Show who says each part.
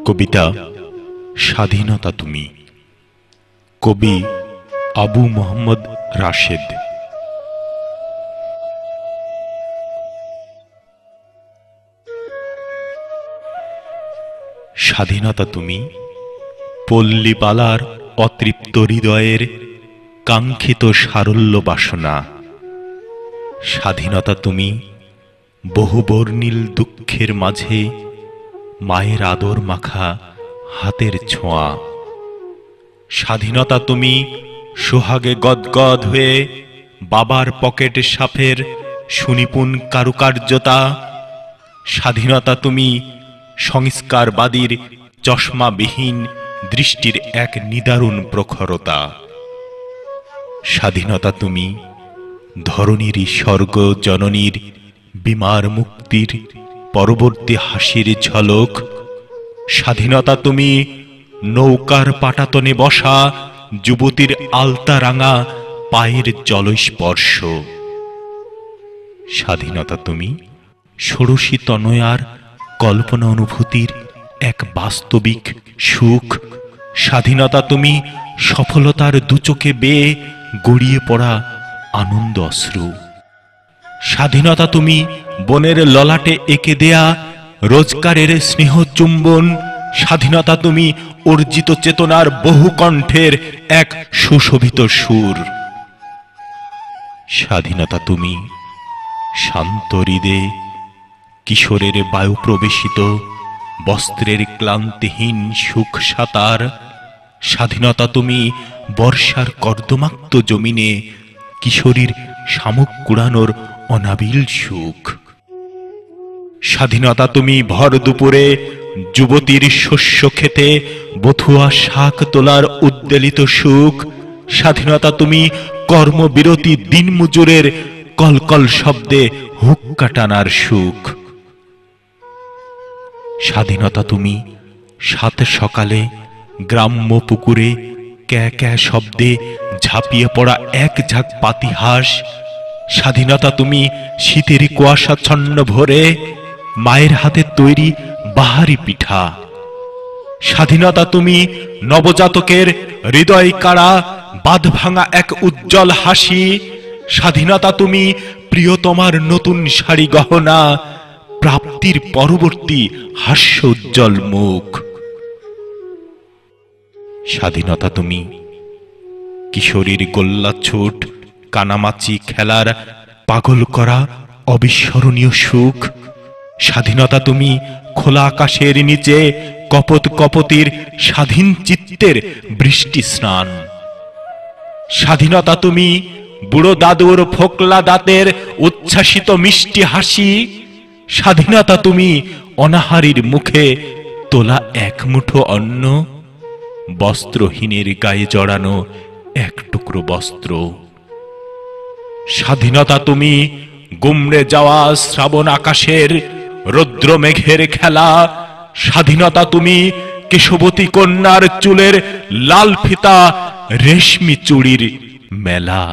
Speaker 1: কবিতা স্বাধীনতা তুমি। কবি আবু মোহাম্মদ রাশেদ। স্বাধীনতা তুমি পল্লীপালার অতৃপ্ত হৃদয়ের কাঙ্ক্ষিত সারল্য বাসনা। স্বাধীনতা তুমি বহুবর্ণিল দুঃখের মাঝে মায়ের আদর মাখা হাতের ছোঁয়া। স্বাধীনতা তুমি সোহাগে গদগদ হয়ে বাবার পকেট সাফের সুনিপুণ কারুকার্যতা। স্বাধীনতা তুমি সংস্কারবাদীর চশমাবিহীন দৃষ্টির এক নিদারুণ প্রখরতা। স্বাধীনতা তুমি ধরণীর স্বর্গ জননীর বিমার মুক্তির পরবর্তী হাসির ঝলক। স্বাধীনতা তুমি নৌকার পাটাতনে বসা যুবতীর আলতা রাঙা পায়ের জলস্পর্শ। স্বাধীনতা তুমি ষোড়শী তনয়ার কল্পনা অনুভূতির এক বাস্তবিক সুখ। স্বাধীনতা তুমি সফলতার দুচোখে বেয়ে গড়িয়ে পড়া আনন্দ অশ্রু। স্বাধীনতা তুমি বনের ললাটে এঁকে দেয়া রোজগারের স্নেহ চুম্বন। স্বাধীনতা তুমি অর্জিত চেতনার বহু কণ্ঠের এক সুশোভিত সুর। স্বাধীনতা তুমি শান্ত হৃদে কিশোরের বায়ু প্রবেশিত বস্ত্রের ক্লান্তিহীন সুখ সাতার। স্বাধীনতা তুমি বর্ষার কর্দমাক্ত জমিনে কিশোরীর শামুক কুড়ানোর অনাবিল সুখ। স্বাধীনতা তুমি ভর দুপুরে যুবতীর শস্য খেতে বথুয়া শাক তোলার উদ্বেলিত সুখ। স্বাধীনতা তুমি কর্মবিরতি দিনমজুরের কলকল শব্দে হুক্কা টানার সুখ। স্বাধীনতা তুমি সাত সকালে গ্রাম্য পুকুরে ক্যা ক্যা শব্দে ঝাঁপিয়ে পড়া এক ঝাঁক পাতিহাঁস। স্বাধীনতা তুমি শীতের কুয়াশাচ্ছন্ন ভোরে মায়ের হাতে তৈরি বাহারি পিঠা। স্বাধীনতা তুমি নবজাতকের হৃদয় কাড়া বাঁধ ভাঙা এক উজ্জ্বল হাসি। স্বাধীনতা তুমি প্রিয়তমার নতুন শাড়ি গহনা প্রাপ্তির পরবর্তী হাস্য উজ্জ্বল মুখ। স্বাধীনতা তুমি কিশোরীর গোল্লা ছুট কানামাচি খেলার পাগল করা অবিস্মরণীয় সুখ। স্বাধীনতা তুমি খোলা আকাশের নিচে কপত কপতির স্বাধীন চিত্তের বৃষ্টি স্নান। স্বাধীনতা তুমি বুড়ো দাদুর ফোকলা দাঁতের উচ্ছ্বাসিত মিষ্টি হাসি। স্বাধীনতা তুমি অনাহারীর মুখে তোলা এক মুঠো অন্ন, বস্ত্রহীনের গায়ে জড়ানো এক টুকরো বস্ত্র। স্বাধীনতা তুমি গুমড়ে যাওয়া শ্রাবণ আকাশের রৌদ্র মেঘের খেলা। স্বাধীনতা তুমি কেশবতী কন্যার চুলের লাল ফিতা রেশমি চুড়ির মেলা।